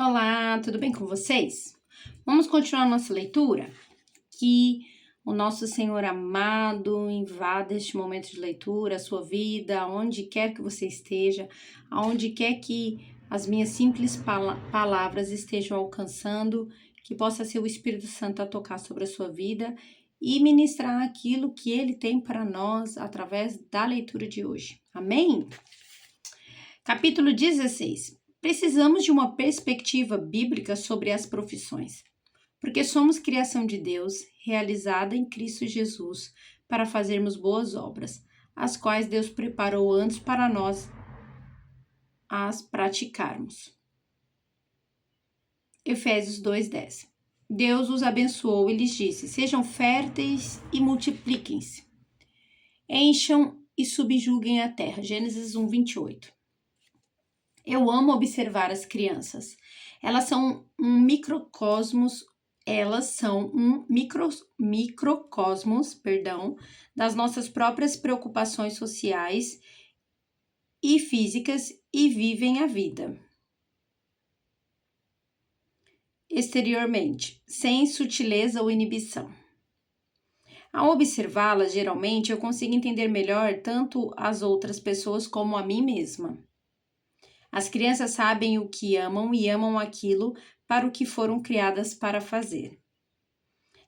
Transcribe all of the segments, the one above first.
Olá, tudo bem com vocês? Vamos continuar nossa leitura? Que o nosso Senhor amado invada este momento de leitura, a sua vida, aonde quer que você esteja, aonde quer que as minhas simples palavras estejam alcançando, que possa ser o Espírito Santo a tocar sobre a sua vida e ministrar aquilo que Ele tem para nós através da leitura de hoje. Amém? Capítulo 16. Precisamos de uma perspectiva bíblica sobre as profissões, porque somos criação de Deus, realizada em Cristo Jesus, para fazermos boas obras, as quais Deus preparou antes para nós as praticarmos. Efésios 2:10. Deus os abençoou e lhes disse: sejam férteis e multipliquem-se, encham e subjuguem a terra. Gênesis 1:28. Eu amo observar as crianças. Elas são um microcosmos, das nossas próprias preocupações sociais e físicas e vivem a vida exteriormente, sem sutileza ou inibição. Ao observá-las, geralmente, eu consigo entender melhor tanto as outras pessoas como a mim mesma. As crianças sabem o que amam e amam aquilo para o que foram criadas para fazer.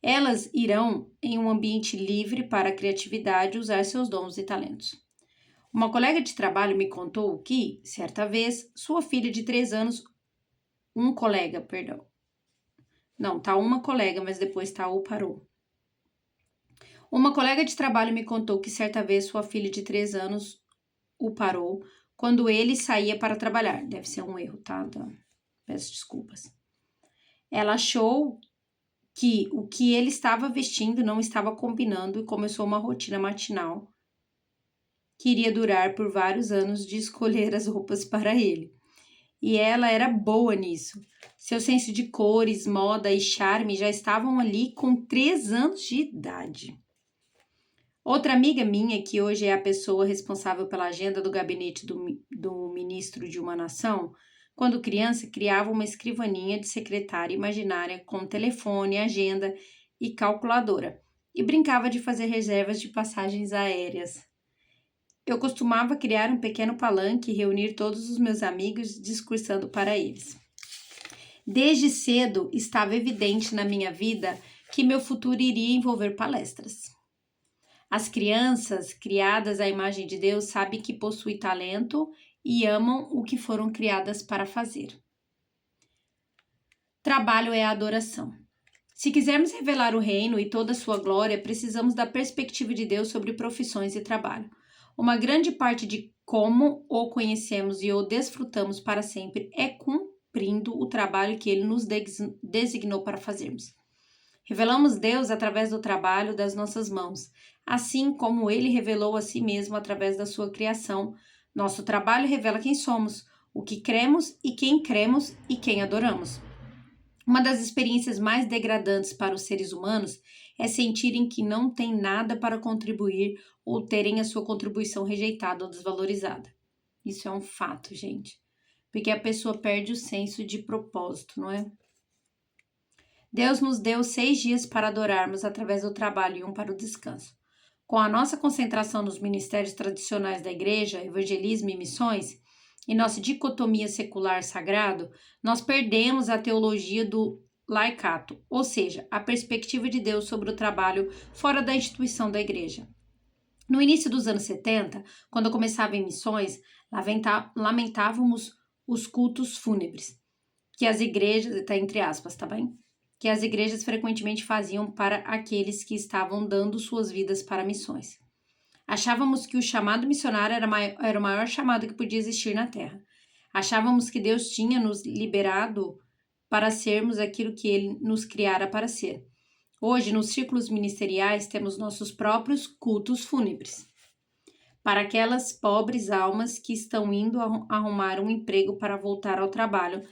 Elas irão, em um ambiente livre para a criatividade, usar seus dons e talentos. Uma colega de trabalho me contou que, certa vez, sua filha de 3 anos... Uma colega, mas depois parou. Uma colega de trabalho me contou que, certa vez, sua filha de 3 anos o parou quando ele saía para trabalhar. Deve ser um erro, tá? Peço desculpas. Ela achou que o que ele estava vestindo não estava combinando e começou uma rotina matinal que iria durar por vários anos de escolher as roupas para ele. E ela era boa nisso. Seu senso de cores, moda e charme já estavam ali com 3 anos de idade. Outra amiga minha, que hoje é a pessoa responsável pela agenda do gabinete do ministro de uma nação, quando criança criava uma escrivaninha de secretária imaginária com telefone, agenda e calculadora e brincava de fazer reservas de passagens aéreas. Eu costumava criar um pequeno palanque e reunir todos os meus amigos discursando para eles. Desde cedo estava evidente na minha vida que meu futuro iria envolver palestras. As crianças, criadas à imagem de Deus, sabem que possuem talento e amam o que foram criadas para fazer. Trabalho é a adoração. Se quisermos revelar o reino e toda a sua glória, precisamos da perspectiva de Deus sobre profissões e trabalho. Uma grande parte de como o conhecemos e o desfrutamos para sempre é cumprindo o trabalho que Ele nos designou para fazermos. Revelamos Deus através do trabalho das nossas mãos, assim como Ele revelou a si mesmo através da sua criação. Nosso trabalho revela quem somos, o que cremos e quem adoramos. Uma das experiências mais degradantes para os seres humanos é sentirem que não têm nada para contribuir ou terem a sua contribuição rejeitada ou desvalorizada. Isso é um fato, gente, porque a pessoa perde o senso de propósito, não é? Deus nos deu 6 dias para adorarmos através do trabalho e um para o descanso. Com a nossa concentração nos ministérios tradicionais da igreja, evangelismo e missões, e nossa dicotomia secular-sagrado, nós perdemos a teologia do laicato, ou seja, a perspectiva de Deus sobre o trabalho fora da instituição da igreja. No início dos anos 70, quando eu começava em missões, lamentávamos os cultos fúnebres, que as igrejas, está entre aspas, tá bem? Que as igrejas frequentemente faziam para aqueles que estavam dando suas vidas para missões. Achávamos que o chamado missionário era o maior chamado que podia existir na Terra. Achávamos que Deus tinha nos liberado para sermos aquilo que Ele nos criara para ser. Hoje, nos círculos ministeriais, temos nossos próprios cultos fúnebres. Para aquelas pobres almas que estão indo arrumar um emprego para voltar ao trabalho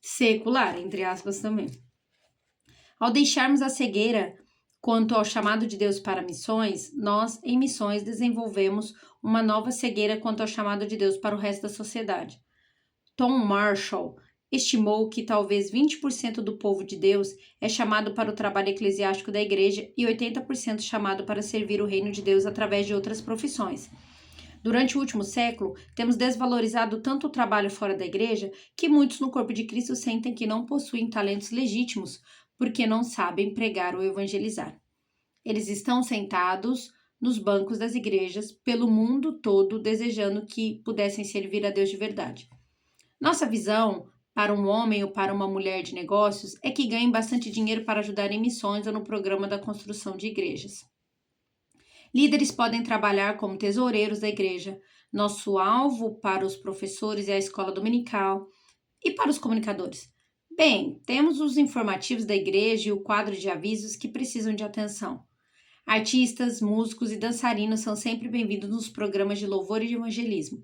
secular, entre aspas também. Ao deixarmos a cegueira quanto ao chamado de Deus para missões, nós, em missões, desenvolvemos uma nova cegueira quanto ao chamado de Deus para o resto da sociedade. Tom Marshall, estimou que talvez 20% do povo de Deus é chamado para o trabalho eclesiástico da igreja e 80% chamado para servir o reino de Deus através de outras profissões. Durante o último século, temos desvalorizado tanto o trabalho fora da igreja que muitos no corpo de Cristo sentem que não possuem talentos legítimos porque não sabem pregar ou evangelizar. Eles estão sentados nos bancos das igrejas pelo mundo todo desejando que pudessem servir a Deus de verdade. Nossa visão para um homem ou para uma mulher de negócios é que ganhem bastante dinheiro para ajudar em missões ou no programa da construção de igrejas. Líderes podem trabalhar como tesoureiros da igreja. Nosso alvo para os professores é a escola dominical. E para os comunicadores? Bem, temos os informativos da igreja e o quadro de avisos que precisam de atenção. Artistas, músicos e dançarinos são sempre bem-vindos nos programas de louvor e de evangelismo.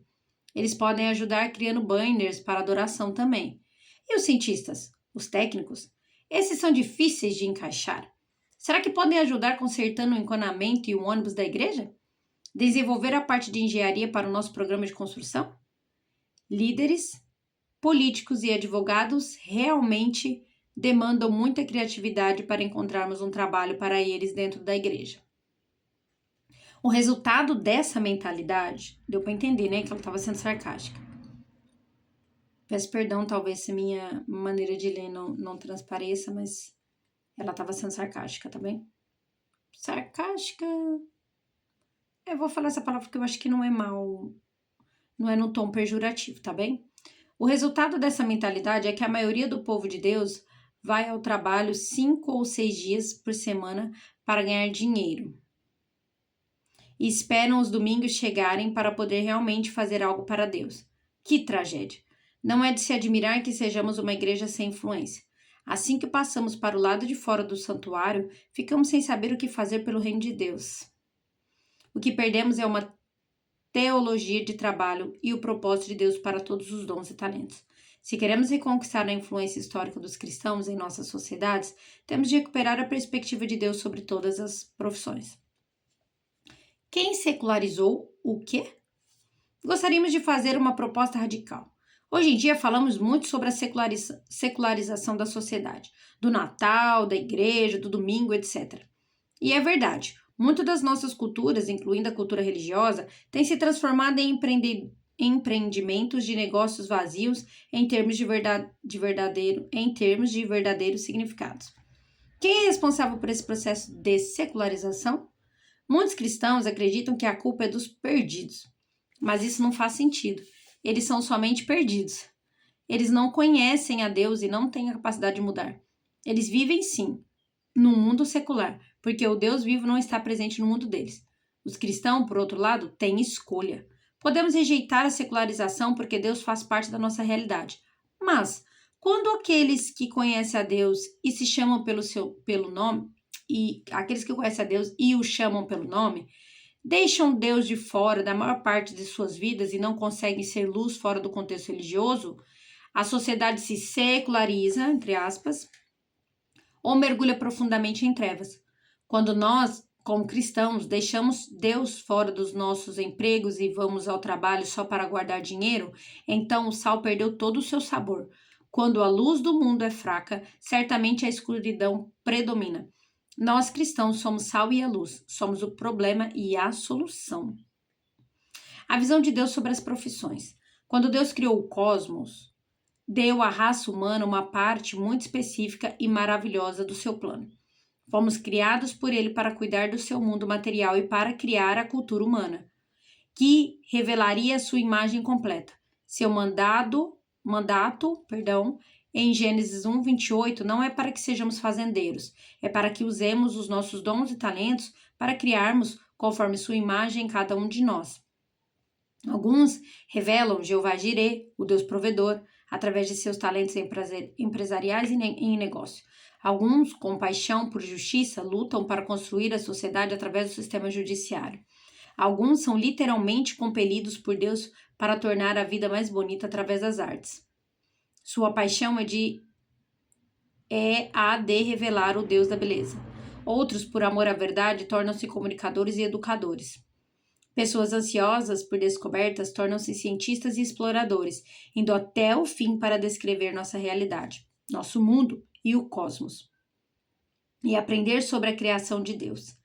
Eles podem ajudar criando banners para adoração também. E os cientistas? Os técnicos? Esses são difíceis de encaixar. Será que podem ajudar consertando o encanamento e o ônibus da igreja? Desenvolver a parte de engenharia para o nosso programa de construção? Líderes, políticos e advogados realmente demandam muita criatividade para encontrarmos um trabalho para eles dentro da igreja. O resultado dessa mentalidade, deu para entender, né, que ela estava sendo sarcástica. Peço perdão, talvez se minha maneira de ler não transpareça, mas ela estava sendo sarcástica, tá bem? Sarcástica. Eu vou falar essa palavra porque eu acho que não é mal, não é no tom pejorativo, tá bem? O resultado dessa mentalidade é que a maioria do povo de Deus vai ao trabalho 5 ou 6 dias por semana para ganhar dinheiro. E esperam os domingos chegarem para poder realmente fazer algo para Deus. Que tragédia! Não é de se admirar que sejamos uma igreja sem influência. Assim que passamos para o lado de fora do santuário, ficamos sem saber o que fazer pelo reino de Deus. O que perdemos é uma teologia de trabalho e o propósito de Deus para todos os dons e talentos. Se queremos reconquistar a influência histórica dos cristãos em nossas sociedades, temos de recuperar a perspectiva de Deus sobre todas as profissões. Quem secularizou o quê? Gostaríamos de fazer uma proposta radical. Hoje em dia falamos muito sobre a secularização da sociedade, do Natal, da igreja, do domingo, etc. E é verdade, muitas das nossas culturas, incluindo a cultura religiosa, têm se transformado em empreendimentos de negócios vazios em termos de verdadeiros significados. Quem é responsável por esse processo de secularização? Muitos cristãos acreditam que a culpa é dos perdidos, mas isso não faz sentido. Eles são somente perdidos. Eles não conhecem a Deus e não têm a capacidade de mudar. Eles vivem, sim, no mundo secular, porque o Deus vivo não está presente no mundo deles. Os cristãos, por outro lado, têm escolha. Podemos rejeitar a secularização porque Deus faz parte da nossa realidade. Mas, quando aqueles que conhecem a Deus e se chamam pelo nome, e aqueles que conhecem a Deus e o chamam pelo nome, deixam Deus de fora da maior parte de suas vidas e não conseguem ser luz fora do contexto religioso, a sociedade se seculariza, entre aspas, ou mergulha profundamente em trevas. Quando nós, como cristãos, deixamos Deus fora dos nossos empregos e vamos ao trabalho só para guardar dinheiro, então o sal perdeu todo o seu sabor. Quando a luz do mundo é fraca, certamente a escuridão predomina. Nós cristãos somos sal e a luz, somos o problema e a solução. A visão de Deus sobre as profissões. Quando Deus criou o cosmos, deu à raça humana uma parte muito específica e maravilhosa do seu plano. Fomos criados por ele para cuidar do seu mundo material e para criar a cultura humana, que revelaria a sua imagem completa. Seu mandato, em Gênesis 1, 28, não é para que sejamos fazendeiros, é para que usemos os nossos dons e talentos para criarmos conforme sua imagem em cada um de nós. Alguns revelam Jeová Jireh, o Deus provedor, através de seus talentos empresariais e em negócio. Alguns, com paixão por justiça, lutam para construir a sociedade através do sistema judiciário. Alguns são literalmente compelidos por Deus para tornar a vida mais bonita através das artes. Sua paixão é a de revelar o Deus da beleza. Outros, por amor à verdade, tornam-se comunicadores e educadores. Pessoas ansiosas por descobertas tornam-se cientistas e exploradores, indo até o fim para descrever nossa realidade, nosso mundo e o cosmos, e aprender sobre a criação de Deus.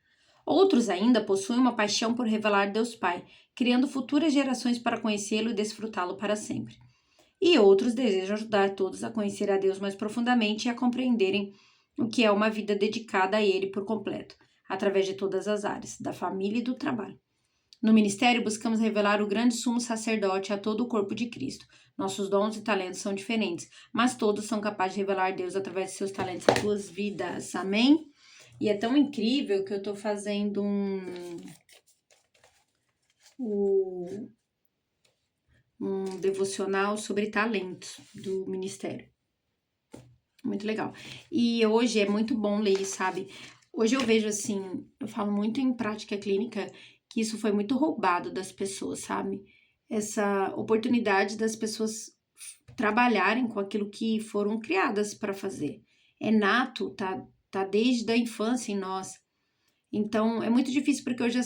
Outros ainda possuem uma paixão por revelar Deus Pai, criando futuras gerações para conhecê-lo e desfrutá-lo para sempre. E outros desejam ajudar todos a conhecer a Deus mais profundamente e a compreenderem o que é uma vida dedicada a Ele por completo, através de todas as áreas, da família e do trabalho. No ministério, buscamos revelar o grande sumo sacerdote a todo o corpo de Cristo. Nossos dons e talentos são diferentes, mas todos são capazes de revelar Deus através de seus talentos às suas vidas. Amém? E é tão incrível que eu tô fazendo um devocional sobre talentos do ministério. Muito legal. E hoje é muito bom ler, sabe? Hoje eu vejo assim, eu falo muito em prática clínica, que isso foi muito roubado das pessoas, sabe? Essa oportunidade das pessoas trabalharem com aquilo que foram criadas para fazer. É nato, tá desde a infância em nós. Então, é muito difícil porque hoje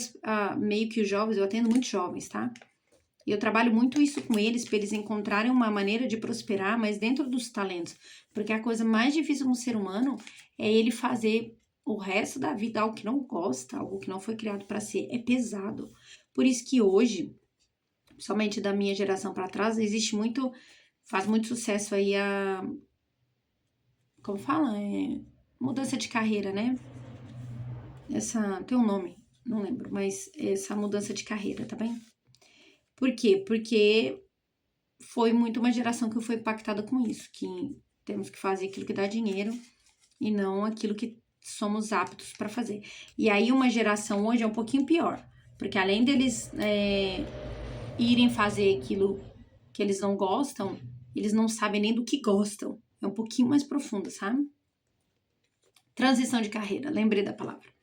meio que os jovens, eu atendo muitos jovens, tá? E eu trabalho muito isso com eles, para eles encontrarem uma maneira de prosperar, mas dentro dos talentos. Porque a coisa mais difícil no ser humano é ele fazer o resto da vida algo que não gosta, algo que não foi criado para ser. É pesado. Por isso que hoje, somente da minha geração para trás, existe muito, faz muito sucesso aí como fala? Mudança de carreira, né? Tem um nome, não lembro, mas essa mudança de carreira, tá bem? Por quê? Porque foi muito uma geração que foi impactada com isso, que temos que fazer aquilo que dá dinheiro e não aquilo que somos aptos para fazer. E aí uma geração hoje é um pouquinho pior, porque além deles irem fazer aquilo que eles não gostam, eles não sabem nem do que gostam. É um pouquinho mais profundo, sabe? Transição de carreira, lembrei da palavra.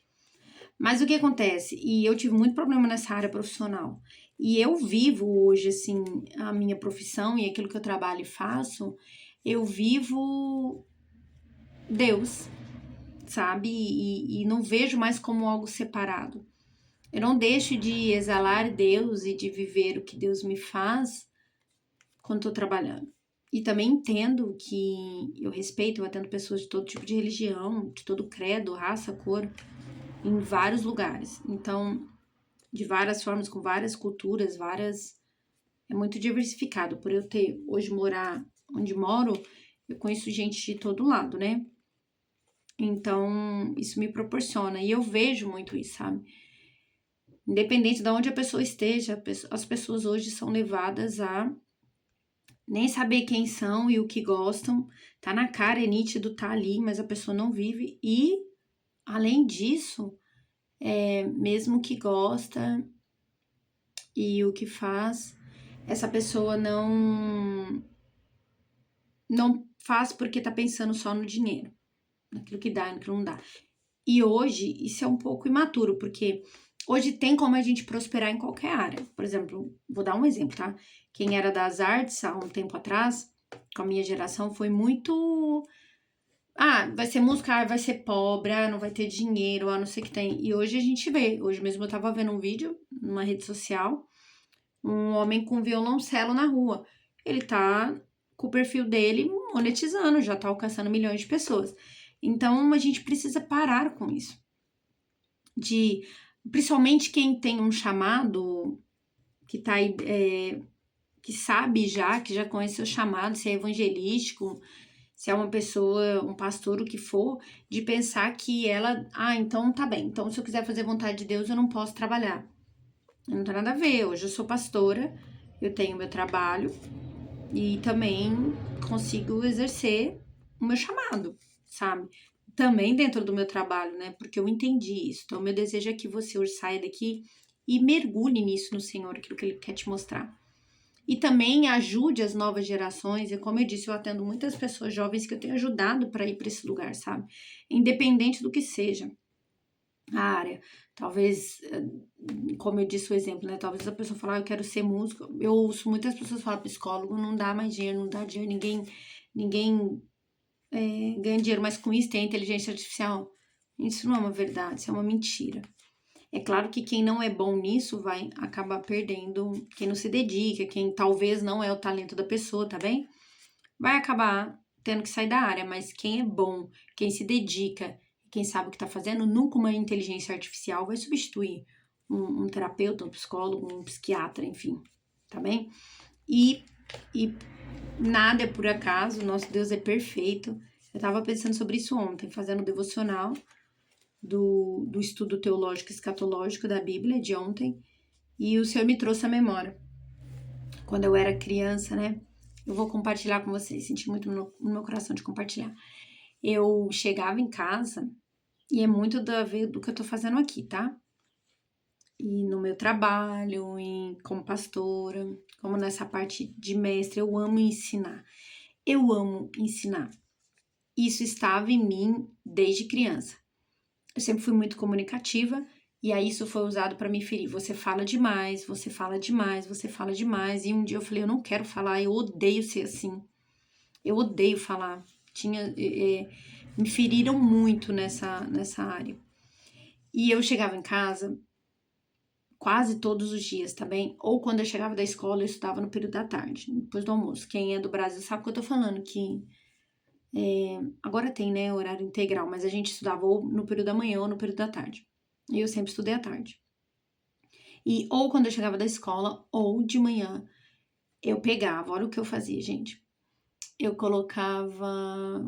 Mas o que acontece? E eu tive muito problema nessa área profissional. E eu vivo hoje, assim, a minha profissão e aquilo que eu trabalho e faço, eu vivo Deus, sabe? E não vejo mais como algo separado. Eu não deixo de exalar Deus e de viver o que Deus me faz quando estou trabalhando. E também entendo que eu respeito, eu atendo pessoas de todo tipo de religião, de todo credo, raça, cor, em vários lugares. Então, de várias formas, com várias culturas, é muito diversificado. Por eu hoje morar onde moro, eu conheço gente de todo lado, né? Então, isso me proporciona. E eu vejo muito isso, sabe? Independente de onde a pessoa esteja, as pessoas hoje são levadas a nem saber quem são e o que gostam. Tá na cara, é nítido, tá ali, mas a pessoa não vive. E, além disso, mesmo que gosta e o que faz, essa pessoa não faz porque tá pensando só no dinheiro, naquilo que dá e naquilo que não dá. E hoje isso é um pouco imaturo, porque hoje tem como a gente prosperar em qualquer área. Por exemplo, vou dar um exemplo, tá? Quem era das artes há um tempo atrás, com a minha geração, foi muito. Vai ser música, vai ser pobre, não vai ter dinheiro, não sei o que tem. E hoje a gente vê. Hoje mesmo eu tava vendo um vídeo numa rede social, um homem com violoncelo na rua. Ele tá com o perfil dele monetizando, já tá alcançando milhões de pessoas. Então a gente precisa parar com isso. Principalmente quem tem um chamado, que tá aí, que sabe já, que já conhece o chamado, se é evangelístico, se é uma pessoa, um pastor, o que for, de pensar que ela, então tá bem, então se eu quiser fazer vontade de Deus, eu não posso trabalhar. Não tem nada a ver, hoje eu sou pastora, eu tenho meu trabalho e também consigo exercer o meu chamado, sabe? Também dentro do meu trabalho, né? Porque eu entendi isso. Então, meu desejo é que você hoje saia daqui e mergulhe nisso no Senhor, aquilo que Ele quer te mostrar. E também ajude as novas gerações. E como eu disse, eu atendo muitas pessoas jovens que eu tenho ajudado para ir para esse lugar, sabe? Independente do que seja a área. Talvez, como eu disse o exemplo, né? Talvez a pessoa falar, eu quero ser músico. Eu ouço muitas pessoas falar, psicólogo não dá mais dinheiro, não dá dinheiro, ninguém ganha dinheiro, mas com isso tem inteligência artificial. Isso não é uma verdade, isso é uma mentira. É claro que quem não é bom nisso vai acabar perdendo, quem não se dedica, quem talvez não é o talento da pessoa, tá bem? Vai acabar tendo que sair da área, mas quem é bom, quem se dedica, quem sabe o que tá fazendo, nunca uma inteligência artificial vai substituir um terapeuta, um psicólogo, um psiquiatra, enfim, tá bem? E nada é por acaso, nosso Deus é perfeito. Eu tava pensando sobre isso ontem, fazendo o devocional do estudo teológico escatológico da Bíblia de ontem, e o Senhor me trouxe a memória. Quando eu era criança, né? Eu vou compartilhar com vocês, senti muito no meu coração de compartilhar. Eu chegava em casa, e é muito do que eu tô fazendo aqui, tá? E no meu trabalho, como pastora, como nessa parte de mestre, eu amo ensinar. Eu amo ensinar. Isso estava em mim desde criança. Eu sempre fui muito comunicativa e aí isso foi usado para me ferir. Você fala demais, você fala demais, você fala demais. E um dia eu falei, eu não quero falar, eu odeio ser assim. Eu odeio falar. Me feriram muito nessa área. E eu chegava em casa quase todos os dias, tá bem? Ou quando eu chegava da escola, eu estudava no período da tarde, depois do almoço. Quem é do Brasil sabe o que eu tô falando, que agora tem, né, horário integral, mas a gente estudava ou no período da manhã ou no período da tarde. E eu sempre estudei à tarde. E ou quando eu chegava da escola, ou de manhã, eu pegava, olha o que eu fazia, gente. Eu colocava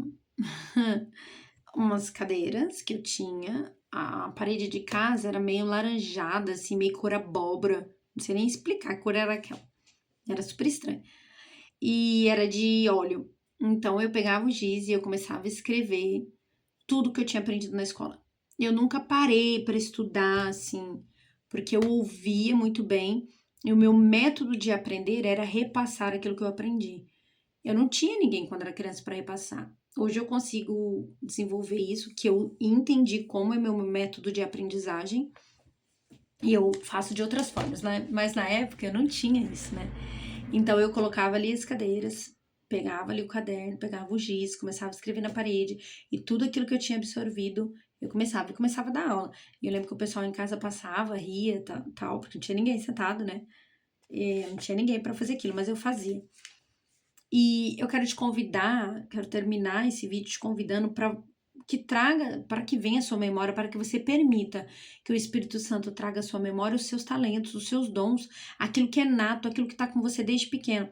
umas cadeiras que eu tinha, a parede de casa era meio laranjada, assim, meio cor abóbora. Não sei nem explicar que cor era aquela. Era super estranho. E era de óleo. Então eu pegava o giz e eu começava a escrever tudo que eu tinha aprendido na escola. Eu nunca parei para estudar, assim, porque eu ouvia muito bem e o meu método de aprender era repassar aquilo que eu aprendi. Eu não tinha ninguém quando era criança para repassar. Hoje eu consigo desenvolver isso, que eu entendi como é meu método de aprendizagem e eu faço de outras formas, né? Mas na época eu não tinha isso, né? Então eu colocava ali as cadeiras, pegava ali o caderno, pegava o giz, começava a escrever na parede e tudo aquilo que eu tinha absorvido, eu começava a dar aula. E eu lembro que o pessoal em casa passava, ria, tal, porque não tinha ninguém sentado, né? E não tinha ninguém para fazer aquilo, mas eu fazia. E eu quero te convidar, quero terminar esse vídeo te convidando para que venha a sua memória, para que você permita que o Espírito Santo traga à sua memória os seus talentos, os seus dons, aquilo que é nato, aquilo que está com você desde pequeno.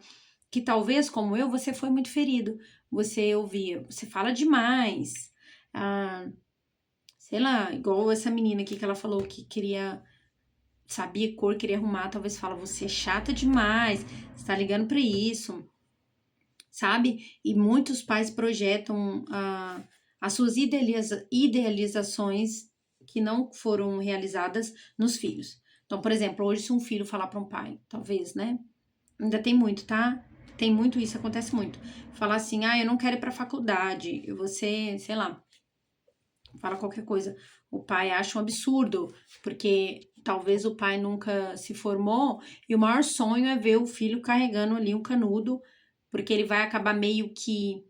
Que talvez, como eu, você foi muito ferido. Você ouvia, você fala demais. Ah, sei lá, igual essa menina aqui que ela falou que sabia cor, queria arrumar, talvez fala, você é chata demais, você tá ligando para isso, sabe? E muitos pais projetam as suas idealizações que não foram realizadas nos filhos. Então, por exemplo, hoje se um filho falar para um pai, talvez, né? Ainda tem muito, tá? Tem muito isso, acontece muito. Falar assim, eu não quero ir pra faculdade, você, sei lá, fala qualquer coisa. O pai acha um absurdo, porque talvez o pai nunca se formou e o maior sonho é ver o filho carregando ali um canudo, porque ele vai acabar meio que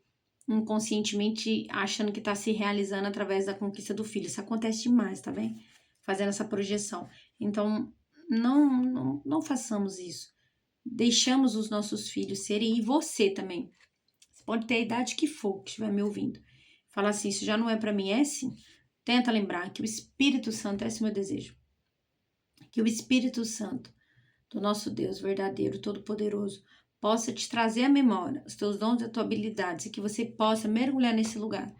inconscientemente achando que tá se realizando através da conquista do filho. Isso acontece demais, tá bem? Fazendo essa projeção. Então, não façamos isso. Deixamos os nossos filhos serem, e você também. Você pode ter a idade que for, que estiver me ouvindo. Fala assim, isso já não é para mim, é sim. Tenta lembrar que o Espírito Santo, esse é o meu desejo. Que o Espírito Santo, do nosso Deus verdadeiro, todo-poderoso, possa te trazer à memória os teus dons e as tuas habilidades e que você possa mergulhar nesse lugar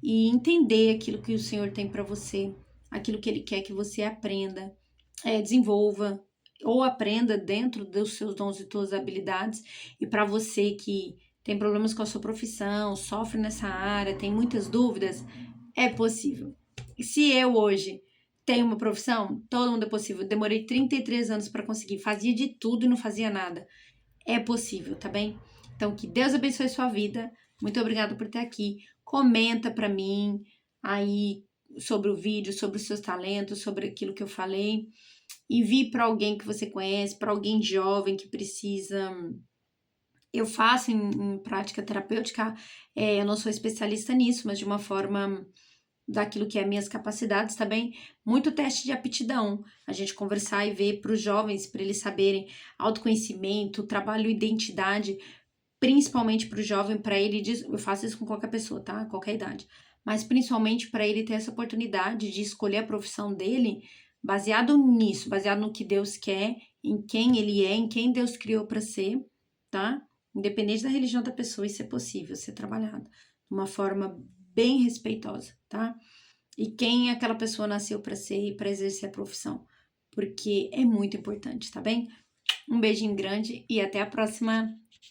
e entender aquilo que o Senhor tem para você, aquilo que Ele quer que você aprenda, desenvolva ou aprenda dentro dos seus dons e suas habilidades. E para você que tem problemas com a sua profissão, sofre nessa área, tem muitas dúvidas, é possível. E se eu hoje tenho uma profissão, todo mundo é possível. Eu demorei 33 anos para conseguir, fazia de tudo e não fazia nada. É possível, tá bem? Então, que Deus abençoe sua vida. Muito obrigada por estar aqui. Comenta para mim aí sobre o vídeo, sobre os seus talentos, sobre aquilo que eu falei. Envie para alguém que você conhece, para alguém jovem que precisa. Eu faço em prática terapêutica, eu não sou especialista nisso, mas de uma forma daquilo que é minhas capacidades, também muito teste de aptidão, a gente conversar e ver para os jovens, para eles saberem autoconhecimento, trabalho, identidade, principalmente para o jovem, para ele, eu faço isso com qualquer pessoa, tá? Qualquer idade, mas principalmente para ele ter essa oportunidade de escolher a profissão dele baseado nisso, baseado no que Deus quer, em quem ele é, em quem Deus criou para ser, tá? Independente da religião da pessoa, isso é possível ser trabalhado de uma forma bem respeitosa, tá? E quem aquela pessoa nasceu para ser e para exercer a profissão, porque é muito importante, tá bem? Um beijinho grande e até a próxima